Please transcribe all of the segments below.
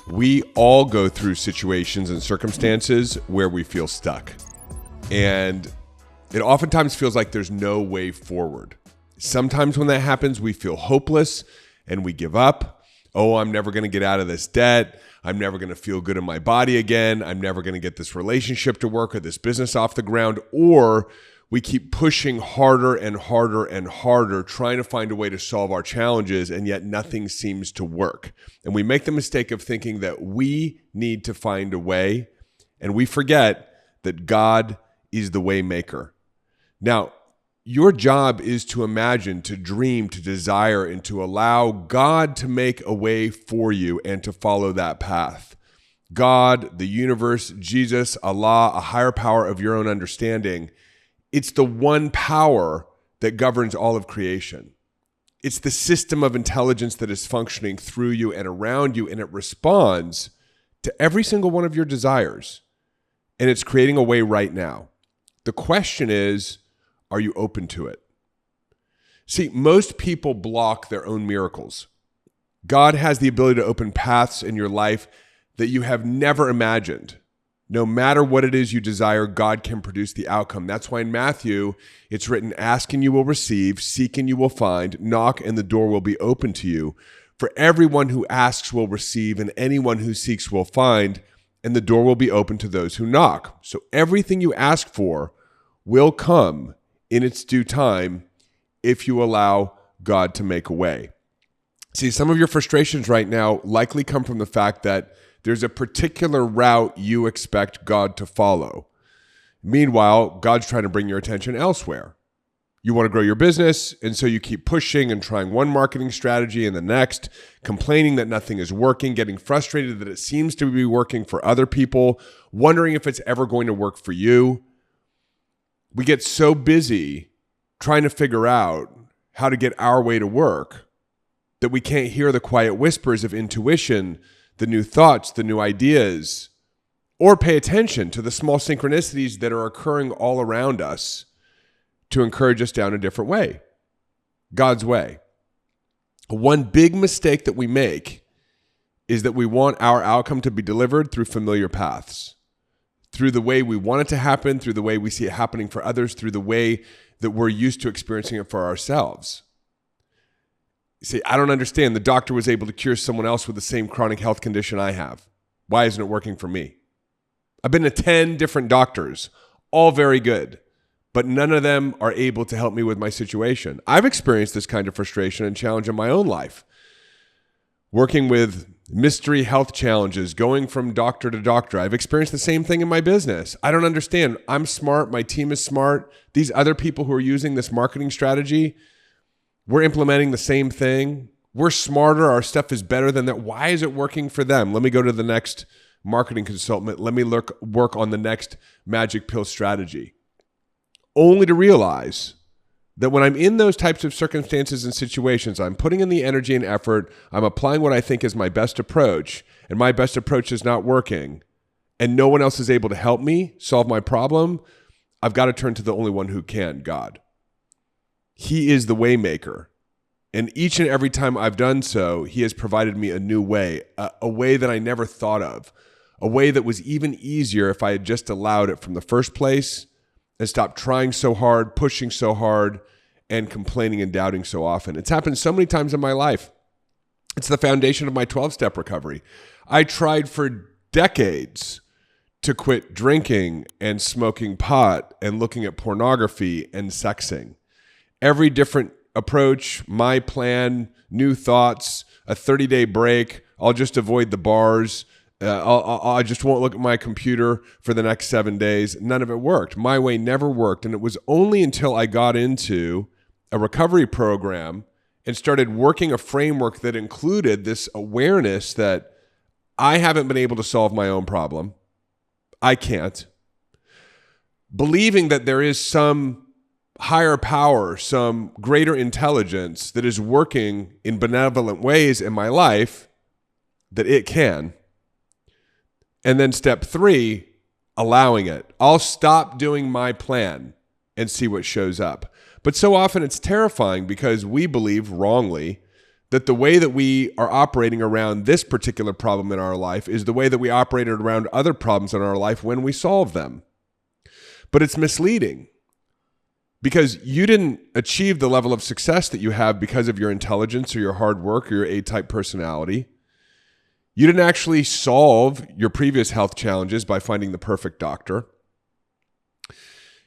We all go through situations and circumstances where we feel stuck. And it oftentimes feels like there's no way forward. Sometimes when that happens, we feel hopeless and we give up. Oh, I'm never going to get out of this debt. I'm never going to feel good in my body again. I'm never going to get this relationship to work or this business off the ground. Or we keep pushing harder and harder and harder, trying to find a way to solve our challenges, and yet nothing seems to work. And we make the mistake of thinking that we need to find a way, and we forget that God is the way maker. Now, your job is to imagine, to dream, to desire, and to allow God to make a way for you and to follow that path. God, the universe, Jesus, Allah, a higher power of your own understanding, it's the one power that governs all of creation. It's the system of intelligence that is functioning through you and around you, and it responds to every single one of your desires. And it's creating a way right now. The question is, are you open to it? See, most people block their own miracles. God has the ability to open paths in your life that you have never imagined. No matter what it is you desire, God can produce the outcome. That's why in Matthew, it's written, ask and you will receive, seek and you will find, knock and the door will be open to you. For everyone who asks will receive, and anyone who seeks will find, and the door will be open to those who knock. So everything you ask for will come in its due time if you allow God to make a way. See, some of your frustrations right now likely come from the fact that there's a particular route you expect God to follow. Meanwhile, God's trying to bring your attention elsewhere. You want to grow your business, and so you keep pushing and trying one marketing strategy and the next, complaining that nothing is working, getting frustrated that it seems to be working for other people, wondering if it's ever going to work for you. We get so busy trying to figure out how to get our way to work that we can't hear the quiet whispers of intuition, the new thoughts, the new ideas, or pay attention to the small synchronicities that are occurring all around us to encourage us down a different way, God's way. One big mistake that we make is that we want our outcome to be delivered through familiar paths, through the way we want it to happen, through the way we see it happening for others, through the way that we're used to experiencing it for ourselves. You say, I don't understand. The doctor was able to cure someone else with the same chronic health condition I have. Why isn't it working for me? I've been to 10 different doctors, all very good, but none of them are able to help me with my situation. I've experienced this kind of frustration and challenge in my own life. Working with mystery health challenges, going from doctor to doctor. I've experienced the same thing in my business. I don't understand. I'm smart. My team is smart. These other people who are using this marketing strategy, we're implementing the same thing. We're smarter. Our stuff is better than that. Why is it working for them? Let me go to the next marketing consultant. Let me work on the next magic pill strategy. Only to realize that when I'm in those types of circumstances and situations, I'm putting in the energy and effort, I'm applying what I think is my best approach, and my best approach is not working, and no one else is able to help me solve my problem, I've got to turn to the only one who can, God. He is the way maker. And each and every time I've done so, he has provided me a new way, a way that I never thought of, a way that was even easier if I had just allowed it from the first place and stopped trying so hard, pushing so hard, and complaining and doubting so often. It's happened so many times in my life. It's the foundation of my 12-step recovery. I tried for decades to quit drinking and smoking pot and looking at pornography and sexing. Every different approach, my plan, new thoughts, a 30-day break, I'll just avoid the bars, I just won't look at my computer for the next 7 days. None of it worked. My way never worked. And it was only until I got into a recovery program and started working a framework that included this awareness that I haven't been able to solve my own problem. I can't. Believing that there is some higher power, some greater intelligence that is working in benevolent ways in my life, that it can. And then step 3, allowing it. I'll stop doing my plan and see what shows up. But so often it's terrifying because we believe wrongly that the way that we are operating around this particular problem in our life is the way that we operated around other problems in our life when we solve them. But it's misleading because you didn't achieve the level of success that you have because of your intelligence or your hard work or your A-type personality. You didn't actually solve your previous health challenges by finding the perfect doctor.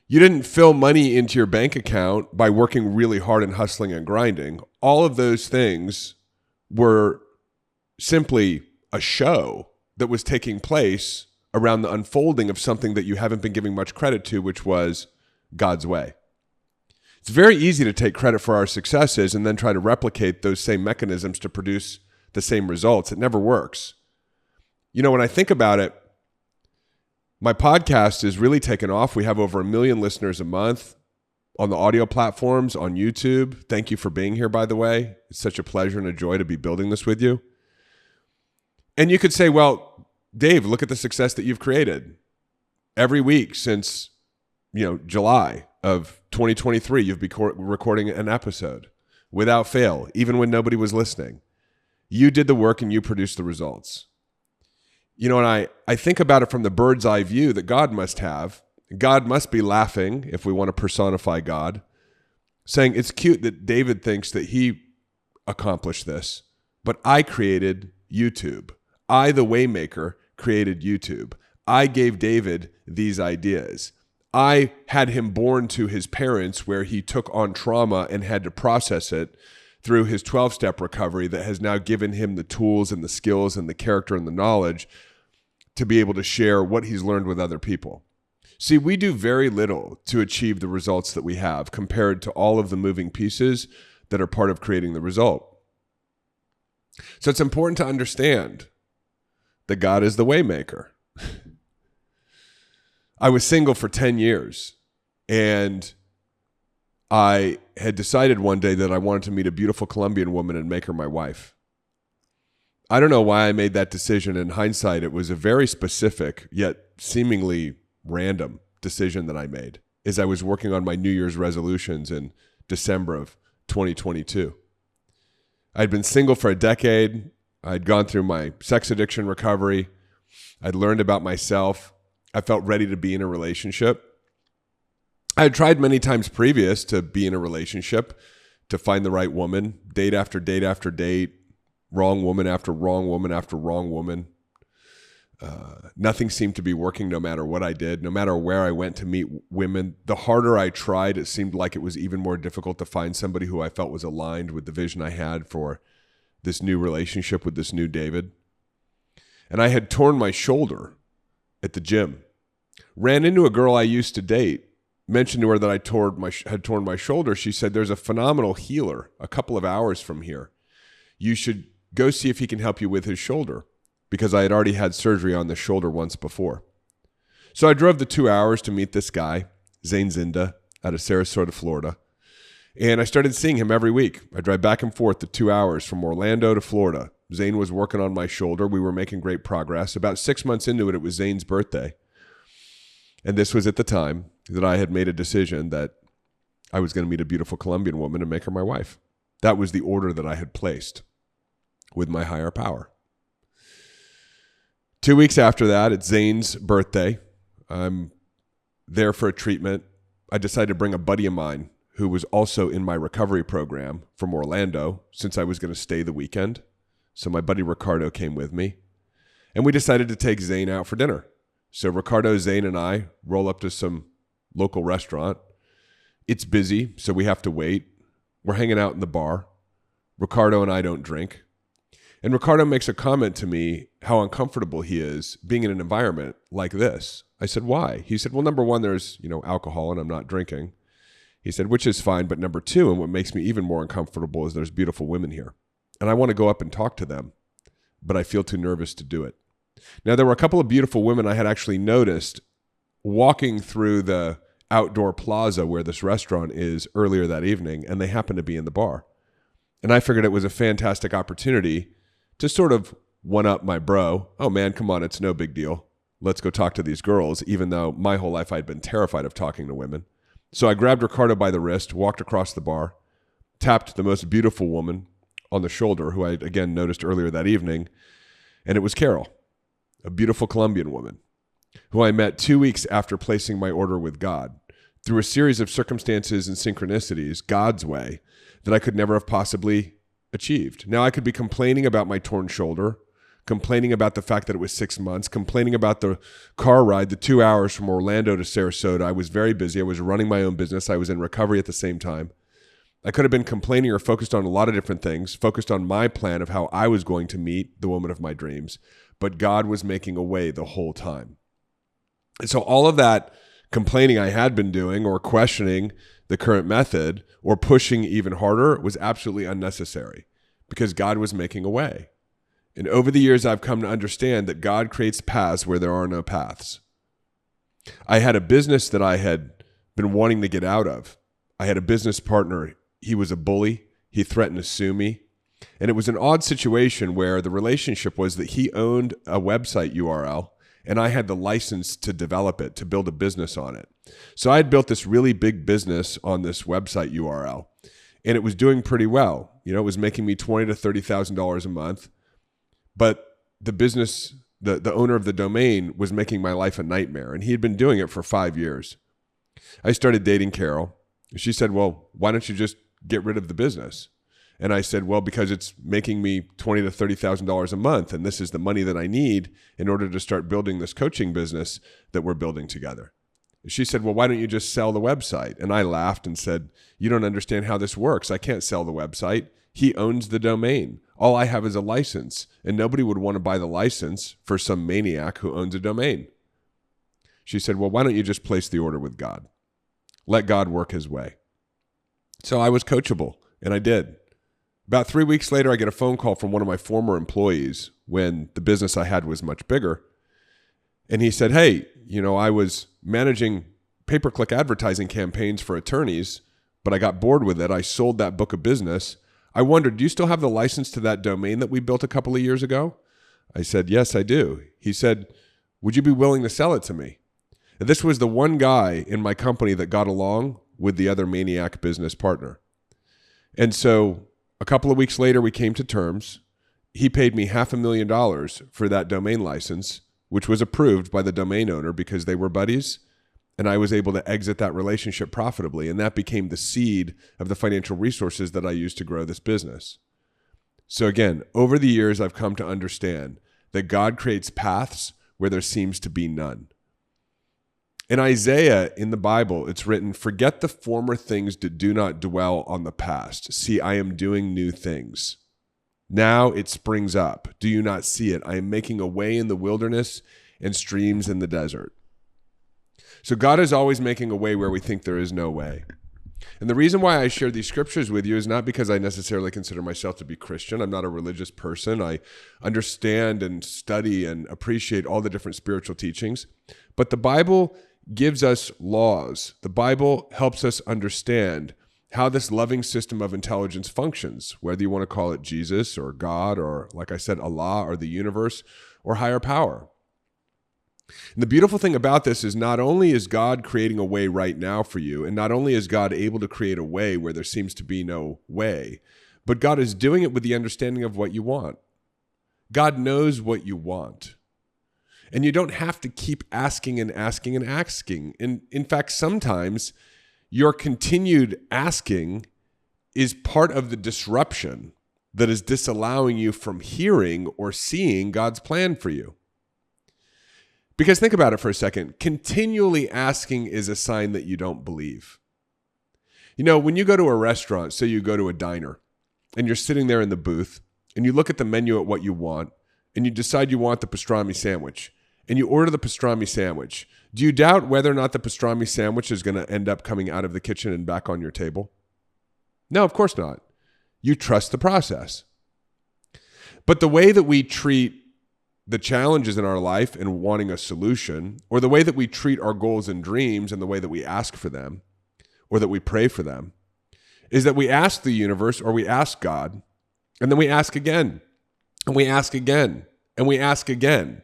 You didn't fill money into your bank account by working really hard and hustling and grinding. All of those things were simply a show that was taking place around the unfolding of something that you haven't been giving much credit to, which was God's way. It's very easy to take credit for our successes and then try to replicate those same mechanisms to produce the same results. It never works. You know, when I think about it, my podcast is really taken off. We have over 1 million listeners a month on the audio platforms, on YouTube. Thank you for being here, by the way. It's such a pleasure and a joy to be building this with you. And you could say, well, Dave, look at the success that you've created. Every week since, July of 2023, you've been recording an episode without fail, even when nobody was listening. You did the work and you produced the results. And I think about it from the bird's eye view that God must have. God must be laughing, if we want to personify God, saying it's cute that David thinks that he accomplished this, but I created YouTube. I, the Waymaker, created YouTube. I gave David these ideas. I had him born to his parents where he took on trauma and had to process it through his 12-step recovery that has now given him the tools and the skills and the character and the knowledge to be able to share what he's learned with other people. See, we do very little to achieve the results that we have compared to all of the moving pieces that are part of creating the result. So it's important to understand that God is the Waymaker. I was single for 10 years, and I had decided one day that I wanted to meet a beautiful Colombian woman and make her my wife. I don't know why I made that decision. In hindsight, it was a very specific yet seemingly random decision that I made as I was working on my New Year's resolutions in December of 2022. I'd been single for a decade. I'd gone through my sex addiction recovery. I'd learned about myself. I felt ready to be in a relationship. I had tried many times previous to be in a relationship, to find the right woman, date after date after date, wrong woman after wrong woman after wrong woman. Nothing seemed to be working no matter what I did, no matter where I went to meet women. The harder I tried, it seemed like it was even more difficult to find somebody who I felt was aligned with the vision I had for this new relationship with this new David. And I had torn my shoulder at the gym. Ran into a girl I used to date, mentioned to her that I had torn my shoulder. She said, there's a phenomenal healer a couple of hours from here. You should go see if he can help you with his shoulder, because I had already had surgery on the shoulder once before. So I drove the 2 hours to meet this guy, Zane Zinda, out of Sarasota, Florida. And I started seeing him every week. I drive back and forth the 2 hours from Orlando to Florida. Zane was working on my shoulder. We were making great progress. About 6 months into it, it was Zane's birthday. And this was at the time that I had made a decision that I was going to meet a beautiful Colombian woman and make her my wife. That was the order that I had placed with my higher power. 2 weeks after that, it's Zane's birthday. I'm there for a treatment. I decided to bring a buddy of mine who was also in my recovery program from Orlando, since I was going to stay the weekend. So my buddy Ricardo came with me, and we decided to take Zane out for dinner. So Ricardo, Zane, and I roll up to some local restaurant. It's busy, so we have to wait. We're hanging out in the bar. Ricardo and I don't drink. And Ricardo makes a comment to me how uncomfortable he is being in an environment like this. I said, why? He said, well, number one, there's, alcohol and I'm not drinking. He said, which is fine. But number two, and what makes me even more uncomfortable, is there's beautiful women here. And I want to go up and talk to them, but I feel too nervous to do it. Now, there were a couple of beautiful women I had actually noticed walking through the outdoor plaza where this restaurant is earlier that evening, and they happened to be in the bar. And I figured it was a fantastic opportunity to sort of one-up my bro. Oh, man, come on, it's no big deal. Let's go talk to these girls, even though my whole life I'd been terrified of talking to women. So I grabbed Ricardo by the wrist, walked across the bar, tapped the most beautiful woman on the shoulder, who I again noticed earlier that evening. And it was Carol, a beautiful Colombian woman, who I met 2 weeks after placing my order with God through a series of circumstances and synchronicities, God's way, that I could never have possibly achieved. Now, I could be complaining about my torn shoulder, complaining about the fact that it was 6 months, complaining about the car ride, the 2 hours from Orlando to Sarasota. I was very busy. I was running my own business. I was in recovery at the same time. I could have been complaining or focused on a lot of different things, focused on my plan of how I was going to meet the woman of my dreams, but God was making a way the whole time. And so all of that complaining I had been doing, or questioning the current method, or pushing even harder, was absolutely unnecessary because God was making a way. And over the years, I've come to understand that God creates paths where there are no paths. I had a business that I had been wanting to get out of. I had a business partner. He was a bully. He threatened to sue me. And it was an odd situation where the relationship was that he owned a website URL and I had the license to develop it, to build a business on it. So I had built this really big business on this website URL, and it was doing pretty well. You know, it was making me $20,000 to $30,000 a month, but the business, the owner of the domain, was making my life a nightmare, and he had been doing it for 5 years. I started dating Carol. She said, well, why don't you just get rid of the business? And I said, well, because it's making me $20,000 to $30,000 a month, and this is the money that I need in order to start building this coaching business that we're building together. She said, well, why don't you just sell the website? And I laughed and said, you don't understand how this works. I can't sell the website. He owns the domain. All I have is a license, and nobody would want to buy the license for some maniac who owns a domain. She said, well, why don't you just place the order with God? Let God work his way. So I was coachable, and I did. About 3 weeks later, I get a phone call from one of my former employees when the business I had was much bigger. And he said, hey, you know, I was managing pay-per-click advertising campaigns for attorneys, but I got bored with it. I sold that book of business. I wondered, do you still have the license to that domain that we built a couple of years ago? I said, yes, I do. He said, would you be willing to sell it to me? And this was the one guy in my company that got along with the other maniac business partner. And so a couple of weeks later, we came to terms. He paid me $500,000 for that domain license, which was approved by the domain owner because they were buddies. And I was able to exit that relationship profitably. And that became the seed of the financial resources that I used to grow this business. So again, over the years, I've come to understand that God creates paths where there seems to be none. In Isaiah, in the Bible, it's written, forget the former things that do not dwell on the past. See, I am doing new things. Now it springs up. Do you not see it? I am making a way in the wilderness and streams in the desert. So God is always making a way where we think there is no way. And the reason why I share these scriptures with you is not because I necessarily consider myself to be Christian. I'm not a religious person. I understand and study and appreciate all the different spiritual teachings. But the Bible gives us laws. The Bible helps us understand how this loving system of intelligence functions, whether you want to call it Jesus or God or, like I said, Allah or the universe or higher power. And the beautiful thing about this is not only is God creating a way right now for you, and not only is God able to create a way where there seems to be no way, but God is doing it with the understanding of what you want. God knows what you want. And you don't have to keep asking and asking and asking. And in fact, sometimes your continued asking is part of the disruption that is disallowing you from hearing or seeing God's plan for you. Because think about it for a second. Continually asking is a sign that you don't believe. You know, when you go to a restaurant, say you go to a diner, and you're sitting there in the booth, and you look at the menu at what you want, and you decide you want the pastrami sandwich, and you order the pastrami sandwich, do you doubt whether or not the pastrami sandwich is going to end up coming out of the kitchen and back on your table? No, of course not. You trust the process. But the way that we treat the challenges in our life and wanting a solution, or the way that we treat our goals and dreams and the way that we ask for them, or that we pray for them, is that we ask the universe or we ask God, and then we ask again, and we ask again, and we ask again.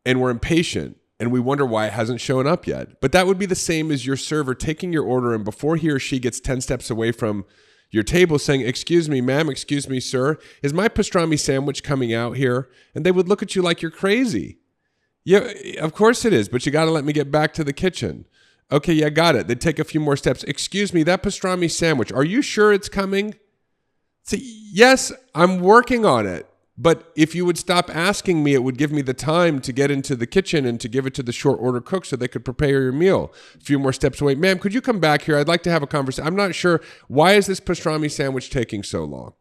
And we're impatient and we wonder why it hasn't shown up yet. But that would be the same as your server taking your order, and before he or she gets 10 steps away from your table saying, "Excuse me, ma'am, excuse me, sir, is my pastrami sandwich coming out here?" And they would look at you like you're crazy. Yeah, of course it is, but you got to let me get back to the kitchen. Okay, yeah, got it. They'd take a few more steps. "Excuse me, that pastrami sandwich, are you sure it's coming?" Say, "Yes, I'm working on it. But if you would stop asking me, it would give me the time to get into the kitchen and to give it to the short order cook so they could prepare your meal." A few more steps away. "Ma'am, could you come back here? I'd like to have a conversation. I'm not sure. Why is this pastrami sandwich taking so long?"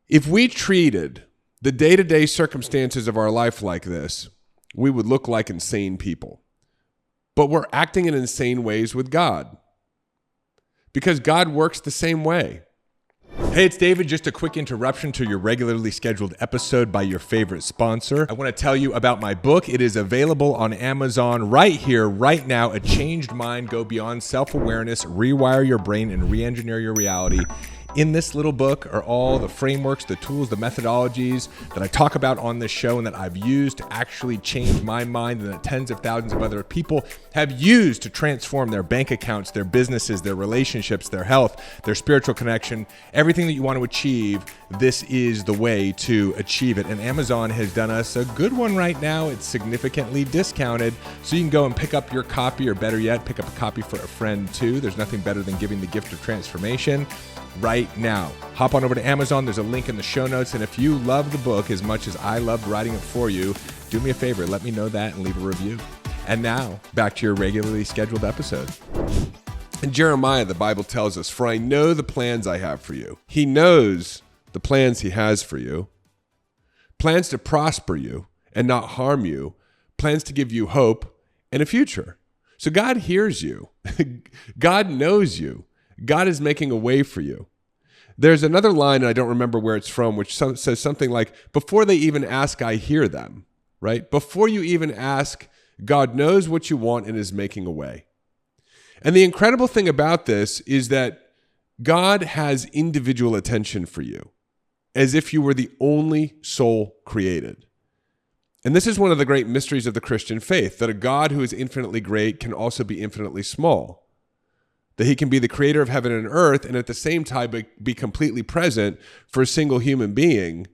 If we treated the day-to-day circumstances of our life like this, we would look like insane people. But we're acting in insane ways with God because God works the same way. Hey, it's David. Just a quick interruption to your regularly scheduled episode by your favorite sponsor. I want to tell you about my book. It is available on Amazon right here, right now. A Changed Mind, Go Beyond Self-Awareness, Rewire Your Brain, and Re-Engineer Your Reality. In this little book are all the frameworks, the tools, the methodologies that I talk about on this show and that I've used to actually change my mind and that tens of thousands of other people have used to transform their bank accounts, their businesses, their relationships, their health, their spiritual connection, everything that you want to achieve. This is the way to achieve it. And Amazon has done us a good one right now. It's significantly discounted. So you can go and pick up your copy, or better yet, pick up a copy for a friend too. There's nothing better than giving the gift of transformation right now. Hop on over to Amazon. There's a link in the show notes. And if you love the book as much as I loved writing it for you, do me a favor, let me know that and leave a review. And now, back to your regularly scheduled episode. In Jeremiah, the Bible tells us, "For I know the plans I have for you." He knows the plans he has for you. Plans to prosper you and not harm you. Plans to give you hope and a future. So God hears you. God knows you. God is making a way for you. There's another line, and I don't remember where it's from, which says something like, "Before they even ask, I hear them," right? Before you even ask, God knows what you want and is making a way. And the incredible thing about this is that God has individual attention for you, as if you were the only soul created. And this is one of the great mysteries of the Christian faith, that a God who is infinitely great can also be infinitely small. That he can be the creator of heaven and earth and at the same time be completely present for a single human being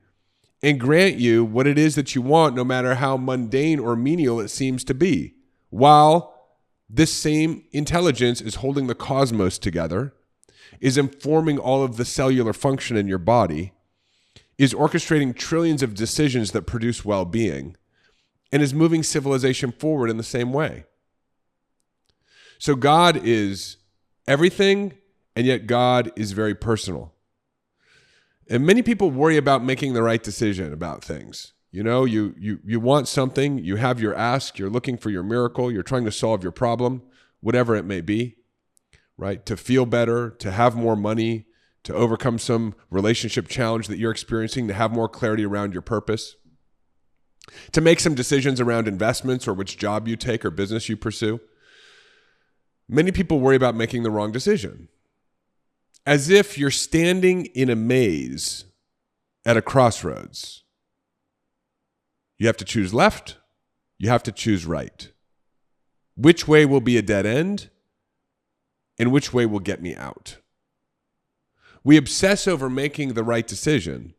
and grant you what it is that you want, no matter how mundane or menial it seems to be, while this same intelligence is holding the cosmos together, is informing all of the cellular function in your body, is orchestrating trillions of decisions that produce well-being, and is moving civilization forward in the same way. So God is everything, and yet God is very personal. And many people worry about making the right decision about things. You know, you want something, you have your ask, you're looking for your miracle, you're trying to solve your problem, whatever it may be, right? To feel better, to have more money, to overcome some relationship challenge that you're experiencing, to have more clarity around your purpose, to make some decisions around investments or which job you take or business you pursue. Many people worry about making the wrong decision, as if you're standing in a maze at a crossroads. You have to choose left, you have to choose right. Which way will be a dead end, and which way will get me out? We obsess over making the right decision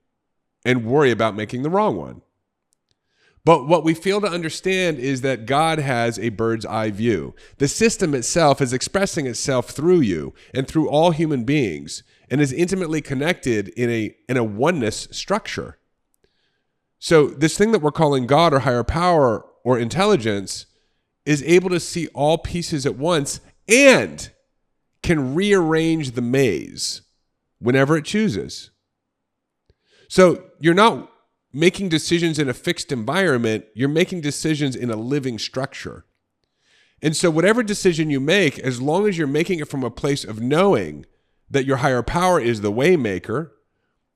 and worry about making the wrong one. But what we fail to understand is that God has a bird's eye view. The system itself is expressing itself through you and through all human beings and is intimately connected in a oneness structure. So this thing that we're calling God or higher power or intelligence is able to see all pieces at once and can rearrange the maze whenever it chooses. So you're not making decisions in a fixed environment, you're making decisions in a living structure. And so whatever decision you make, as long as you're making it from a place of knowing that your higher power is the way maker,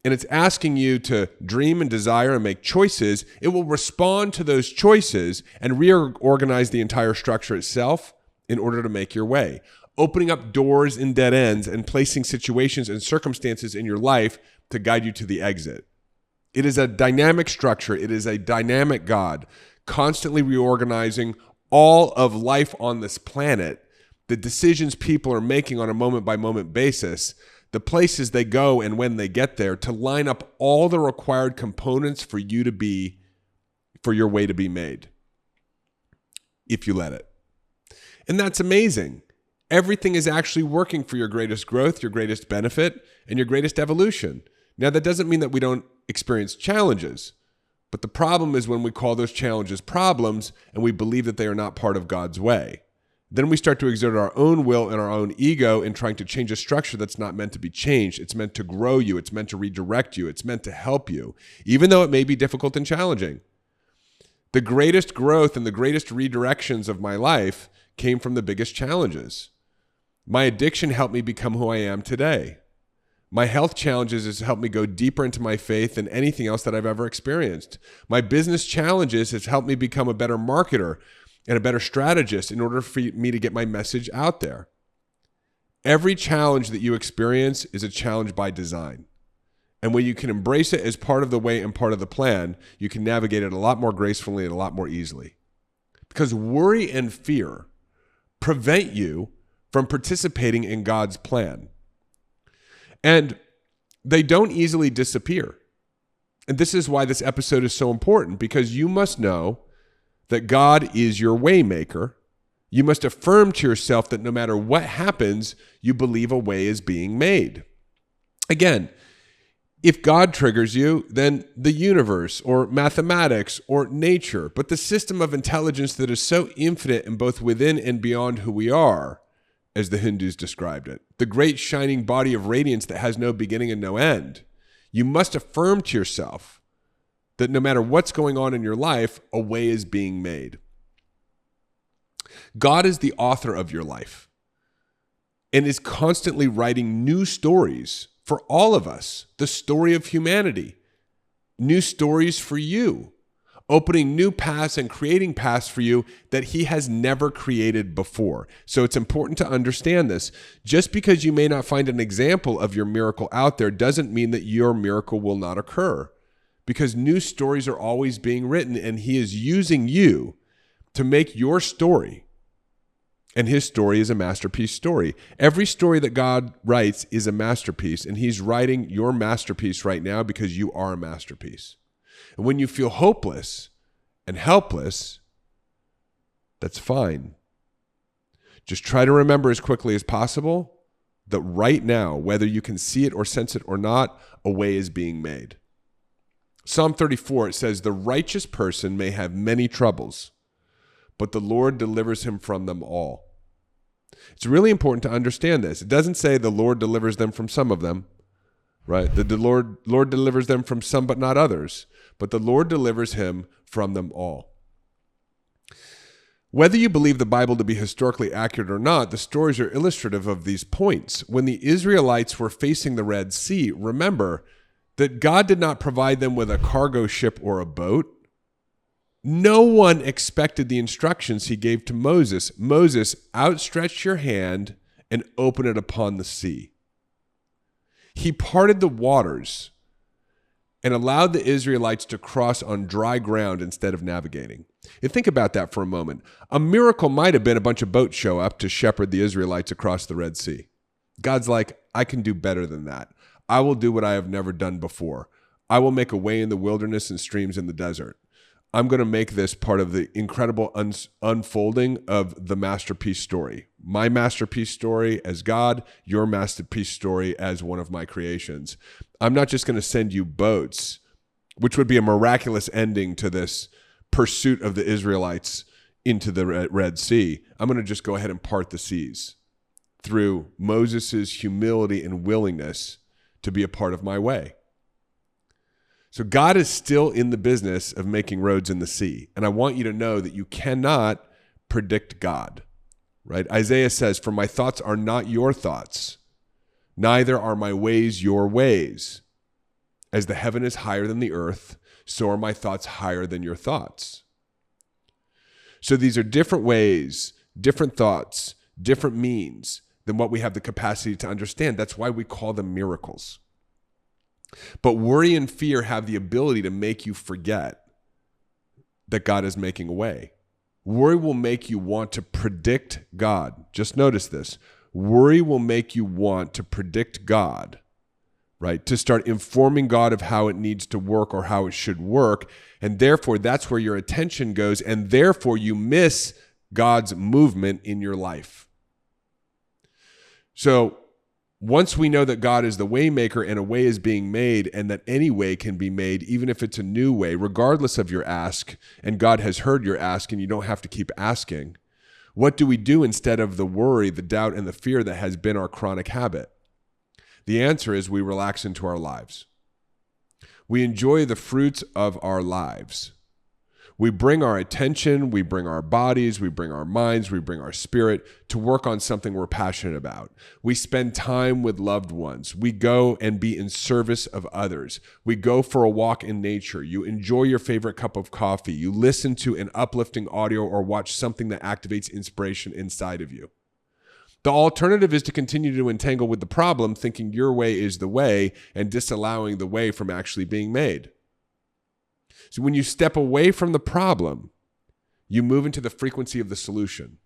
and it's asking you to dream and desire and make choices, it will respond to those choices and reorganize the entire structure itself in order to make your way, opening up doors and dead ends and placing situations and circumstances in your life to guide you to the exit. It is a dynamic structure. It is a dynamic God, constantly reorganizing all of life on this planet the decisions people are making on a moment-by-moment basis, the places they go and when they get there, to line up all the required components for your way to be made, if you let it. And that's amazing. Everything is actually working for your greatest growth, your greatest benefit, and your greatest evolution. Now, that doesn't mean that we don't experience challenges, but the problem is when we call those challenges problems and we believe that they are not part of God's way. Then we start to exert our own will and our own ego in trying to change a structure that's not meant to be changed. It's meant to grow you. It's meant to redirect you. It's meant to help you, even though it may be difficult and challenging. The greatest growth and the greatest redirections of my life came from the biggest challenges. My addiction helped me become who I am today. My health challenges has helped me go deeper into my faith than anything else that I've ever experienced. My business challenges has helped me become a better marketer and a better strategist in order for me to get my message out there. Every challenge that you experience is a challenge by design. And when you can embrace it as part of the way and part of the plan, you can navigate it a lot more gracefully and a lot more easily. Because worry and fear prevent you from participating in God's plan. And they don't easily disappear. And this is why this episode is so important, because you must know that God is your way maker. You must affirm to yourself that no matter what happens, you believe a way is being made. Again, if God triggers you, then the universe or mathematics or nature, but the system of intelligence that is so infinite and both within and beyond who we are, as the Hindus described it, the great shining body of radiance that has no beginning and no end. You must affirm to yourself that no matter what's going on in your life, a way is being made. God is the author of your life and is constantly writing new stories for all of us, the story of humanity, new stories for you, opening new paths and creating paths for you that he has never created before. So it's important to understand this. Just because you may not find an example of your miracle out there doesn't mean that your miracle will not occur, because new stories are always being written and he is using you to make your story. And his story is a masterpiece story. Every story that God writes is a masterpiece, and he's writing your masterpiece right now because you are a masterpiece. And when you feel hopeless and helpless, that's fine. Just try to remember as quickly as possible that right now, whether you can see it or sense it or not, a way is being made. Psalm 34, it says, "The righteous person may have many troubles, but the Lord delivers him from them all." It's really important to understand this. It doesn't say the Lord delivers them from some of them, right? The Lord delivers them from some but not others, but the Lord delivers him from them all. Whether you believe the Bible to be historically accurate or not, the stories are illustrative of these points. When the Israelites were facing the Red Sea, remember that God did not provide them with a cargo ship or a boat. No one expected the instructions he gave to Moses. Moses, outstretch your hand and open it upon the sea. He parted the waters and allowed the Israelites to cross on dry ground instead of navigating. And think about that for a moment. A miracle might have been a bunch of boats show up to shepherd the Israelites across the Red Sea. God's like, I can do better than that. I will do what I have never done before. I will make a way in the wilderness and streams in the desert. I'm going to make this part of the incredible unfolding of the masterpiece story. My masterpiece story as God, your masterpiece story as one of my creations. I'm not just going to send you boats, which would be a miraculous ending to this pursuit of the Israelites into the Red Sea. I'm going to just go ahead and part the seas through Moses' humility and willingness to be a part of my way. So God is still in the business of making roads in the sea. And I want you to know that you cannot predict God, right? Isaiah says, "For my thoughts are not your thoughts, neither are my ways your ways. As the heaven is higher than the earth, so are my thoughts higher than your thoughts." So these are different ways, different thoughts, different means than what we have the capacity to understand. That's why we call them miracles. But worry and fear have the ability to make you forget that God is making a way. Worry will make you want to predict God. Just notice this. Worry will make you want to predict God, right? To start informing God of how it needs to work or how it should work. And therefore, that's where your attention goes. And therefore, you miss God's movement in your life. So once we know that God is the way maker and a way is being made and that any way can be made, even if it's a new way, regardless of your ask, and God has heard your ask and you don't have to keep asking, what do we do instead of the worry, the doubt, and the fear that has been our chronic habit? The answer is we relax into our lives. We enjoy the fruits of our lives. We bring our attention, we bring our bodies, we bring our minds, we bring our spirit to work on something we're passionate about. We spend time with loved ones. We go and be in service of others. We go for a walk in nature. You enjoy your favorite cup of coffee. You listen to an uplifting audio or watch something that activates inspiration inside of you. The alternative is to continue to entangle with the problem, thinking your way is the way and disallowing the way from actually being made. So when you step away from the problem, you move into the frequency of the solution.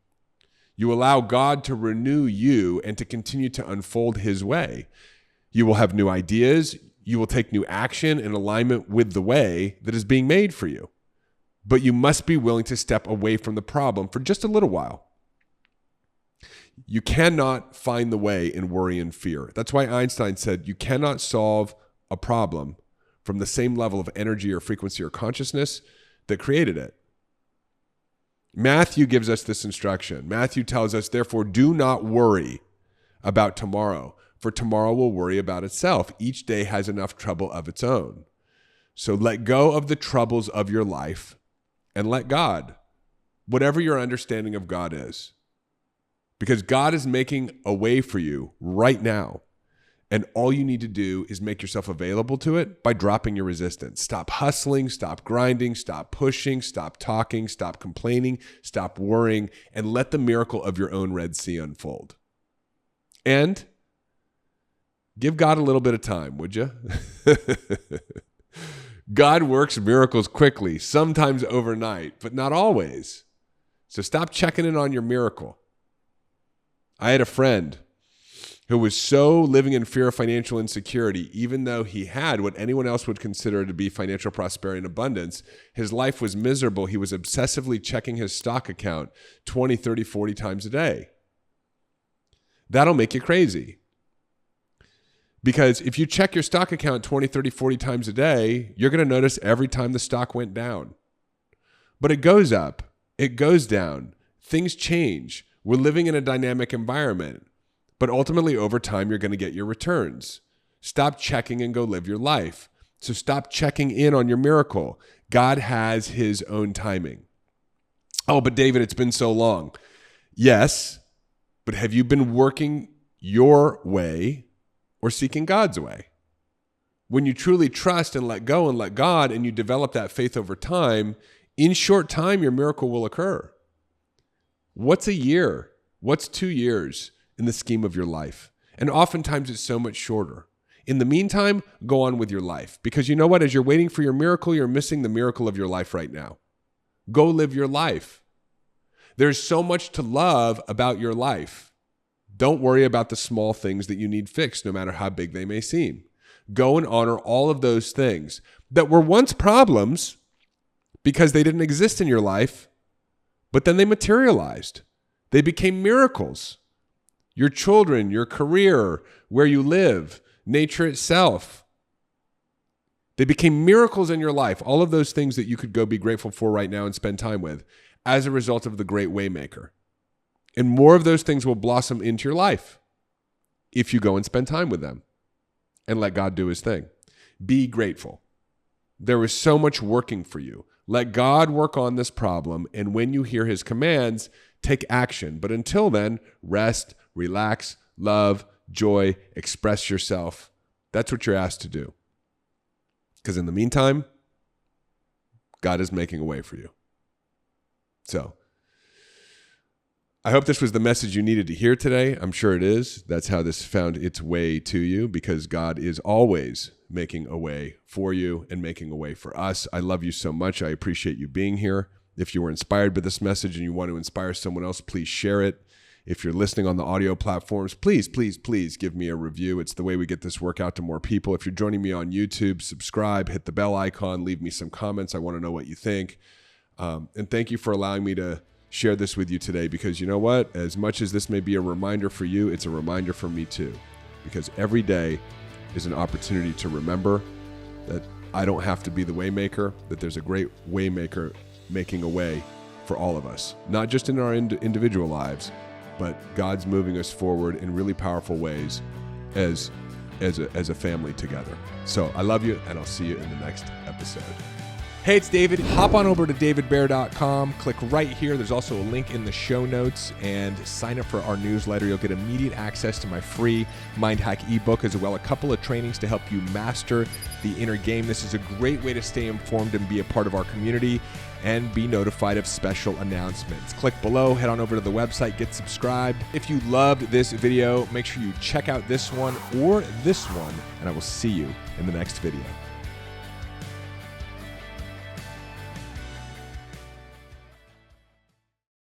You allow God to renew you and to continue to unfold his way. You will have new ideas. You will take new action in alignment with the way that is being made for you. But you must be willing to step away from the problem for just a little while. You cannot find the way in worry and fear. That's why Einstein said you cannot solve a problem from the same level of energy or frequency or consciousness that created it. Matthew gives us this instruction. Matthew tells us, therefore, do not worry about tomorrow, for tomorrow will worry about itself. Each day has enough trouble of its own. So let go of the troubles of your life and let God, whatever your understanding of God is, because God is making a way for you right now. And all you need to do is make yourself available to it by dropping your resistance. Stop hustling, stop grinding, stop pushing, stop talking, stop complaining, stop worrying, and let the miracle of your own Red Sea unfold. And give God a little bit of time, would you? God works miracles quickly, sometimes overnight, but not always. So stop checking in on your miracle. I had a friend who was so living in fear of financial insecurity, even though he had what anyone else would consider to be financial prosperity and abundance. His life was miserable. He was obsessively checking his stock account 20, 30, 40 times a day. That'll make you crazy. Because if you check your stock account 20, 30, 40 times a day, you're going to notice every time the stock went down. But it goes up. It goes down. Things change. We're living in a dynamic environment. But ultimately, over time, you're going to get your returns. Stop checking and go live your life. So stop checking in on your miracle. God has his own timing. Oh, but David, it's been so long. Yes, but have you been working your way or seeking God's way? When you truly trust and let go and let God and you develop that faith over time, in short time, your miracle will occur. What's a year? What's 2 years? In the scheme of your life? And oftentimes it's so much shorter. In the meantime, go on with your life. Because you know what? As you're waiting for your miracle, you're missing the miracle of your life right now. Go live your life. There's so much to love about your life. Don't worry about the small things that you need fixed, no matter how big they may seem. Go and honor all of those things that were once problems because they didn't exist in your life, but then they materialized. They became miracles. Your children, your career, where you live, nature itself. They became miracles in your life. All of those things that you could go be grateful for right now and spend time with as a result of the great Waymaker. And more of those things will blossom into your life if you go and spend time with them and let God do his thing. Be grateful. There is so much working for you. Let God work on this problem. And when you hear his commands, take action. But until then, rest, relax, love, joy, express yourself. That's what you're asked to do. Because in the meantime, God is making a way for you. So, I hope this was the message you needed to hear today. I'm sure it is. That's how this found its way to you, because God is always making a way for you and making a way for us. I love you so much. I appreciate you being here. If you were inspired by this message and you want to inspire someone else, please share it. If you're listening on the audio platforms, please give me a review. It's the way we get this work out to more people. If you're joining me on YouTube, subscribe, hit the bell icon, leave me some comments. I want to know what you think. And thank you for allowing me to share this with you today, because you know what? As much as this may be a reminder for you, it's a reminder for me too. Because every day is an opportunity to remember that I don't have to be the way maker, that there's a great way maker making a way for all of us, not just in our individual lives, but God's moving us forward in really powerful ways as a family together. So I love you, and I'll see you in the next episode. Hey, it's David. Hop on over to davidbear.com. Click right here. There's also a link in the show notes, and sign up for our newsletter. You'll get immediate access to my free Mind Hack ebook, as well as a couple of trainings to help you master the inner game. This is a great way to stay informed and be a part of our community and be notified of special announcements. Click below, head on over to the website, get subscribed. If you loved this video, make sure you check out this one or this one, and I will see you in the next video.